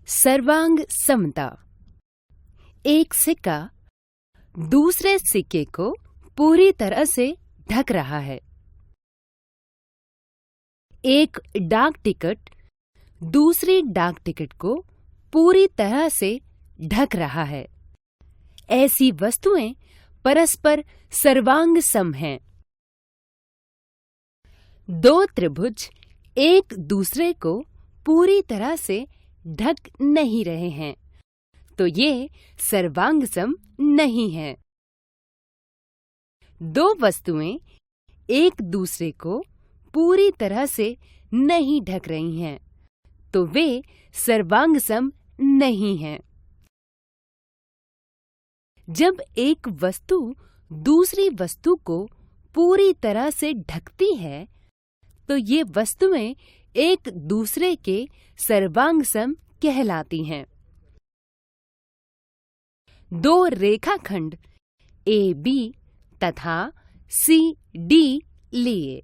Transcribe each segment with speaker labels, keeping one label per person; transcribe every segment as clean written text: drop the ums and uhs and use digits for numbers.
Speaker 1: सर्वांग समता। एक सिक्का दूसरे सिक्के को पूरी तरह से ढक रहा है। एक डाक टिकट दूसरी डाक टिकट को पूरी तरह से ढक रहा है। ऐसी वस्तुएं परस्पर सर्वांग सम हैं। दो त्रिभुज एक दूसरे को पूरी तरह से ढक नहीं रहे हैं, तो ये सर्वांग सम नहीं है। दो वस्तुएं एक दूसरे को पूरी तरह से नहीं ढक रही हैं, तो वे सर्वांग सम नहीं हैं। जब एक वस्तु दूसरी वस्तु को पूरी तरह से ढकती है, तो ये वस्तुएं एक दूसरे के सर्वांग सम कहलाती हैं। दो रेखाखंड AB तथा CD लिए।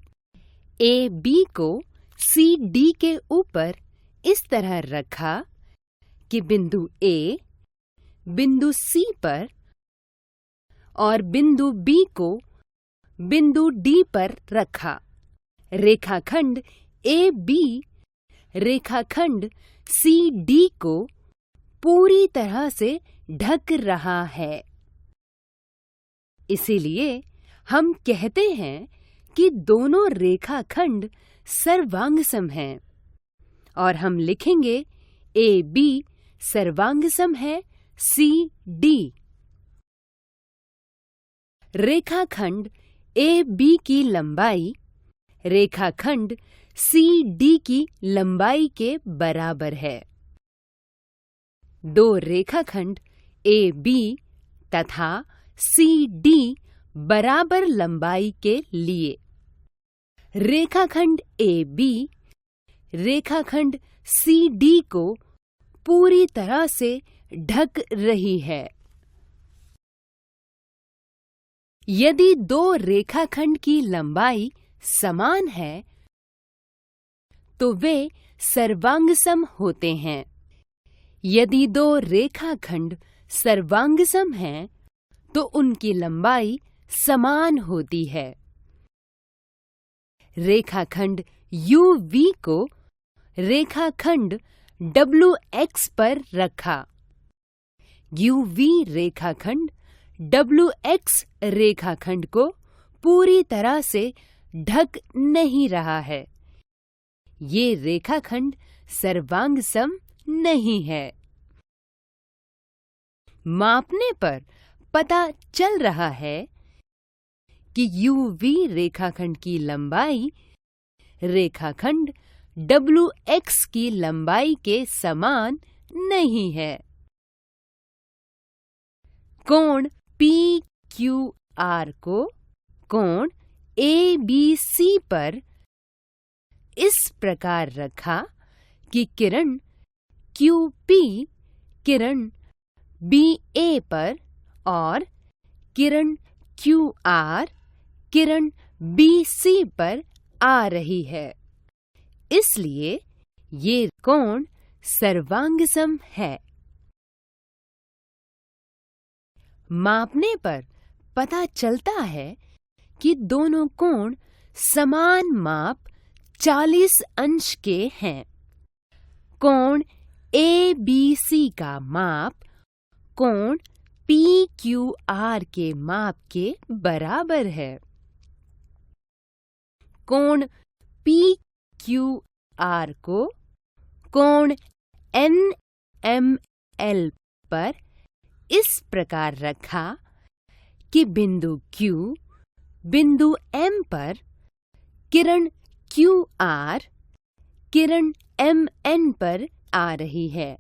Speaker 1: AB को CD के ऊपर इस तरह रखा कि बिंदु A बिंदु C पर और बिंदु B को बिंदु D पर रखा। रेखाखंड AB रेखाखंड CD को पूरी तरह से ढक रहा है। इसीलिए हम कहते हैं कि दोनों रेखाखंड सर्वांग सम हैं, और हम लिखेंगे AB सर्वांग सम है CD। रेखाखंड AB की लंबाई रेखाखंड CD की लंबाई के बराबर है। दो रेखाखंड AB तथा CD बराबर लंबाई के लिए रेखाखंड AB रेखाखंड CD को पूरी तरह से ढक रही है। यदि दो रेखाखंड की लंबाई समान है, तो वे सर्वांग सम होते हैं। यदि दो रेखाखंड सर्वांग सम हैं, तो उनकी लंबाई समान होती है। रेखाखंड UV को रेखाखंड WX पर रखा। UV रेखाखंड WX रेखाखंड को पूरी तरह से ढक नहीं रहा है। ये रेखाखंड सर्वांग सम नहीं है। मापने पर पता चल रहा है कि UV रेखाखंड की लंबाई रेखाखंड WX की लंबाई के समान नहीं है। कोण PQR को कोण ABC पर इस प्रकार रखा कि किरण QP किरण BA पर और किरण QR किरण BC पर आ रही है। इसलिए ये कोण सर्वांग सम है। मापने पर पता चलता है कि दोनों कोण समान माप 40 अंश के हैं। कोण ABC का माप कोण PQR के माप के बराबर है। कोण PQR को कोण NML पर इस प्रकार रखा कि बिंदु Q बिंदु M पर किरण QR किरण MN पर आ रही है।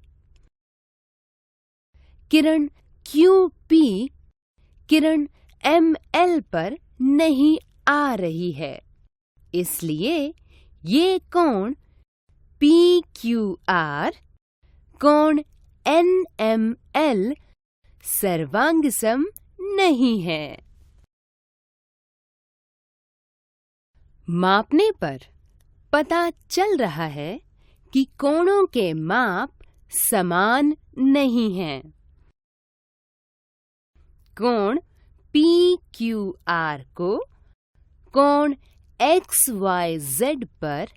Speaker 1: किरण QP किरण ML पर नहीं आ रही है। इसलिए ये कोण PQR कोण NML सर्वांग सम नहीं है। मापने पर पता चल रहा है कि कोणों के माप समान नहीं हैं। कोण PQR को कोण XYZ पर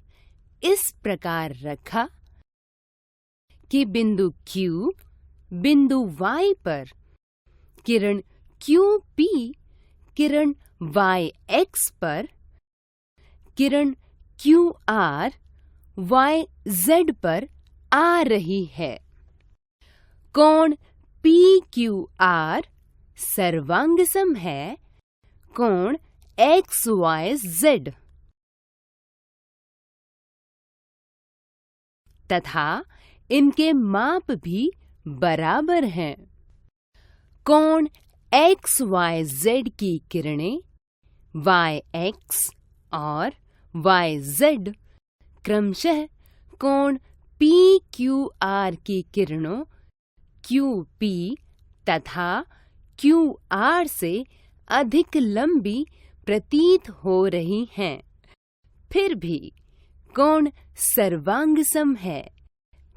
Speaker 1: इस प्रकार रखा कि बिंदु Q बिंदु Y पर किरण QP किरण YX पर किरण QR YZ पर आ रही है। कोण PQR सर्वांगसम है कोण XYZ तथा इनके माप भी बराबर हैं। कोण XYZ की किरणें YX और YZ क्रमशः कोण PQR की किरणों QP तथा QR से अधिक लंबी प्रतीत हो रही हैं। फिर भी कोण सर्वांगसम है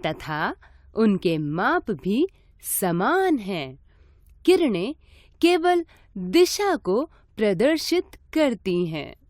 Speaker 1: तथा उनके माप भी समान हैं। किरणें केवल दिशा को प्रदर्शित करती हैं।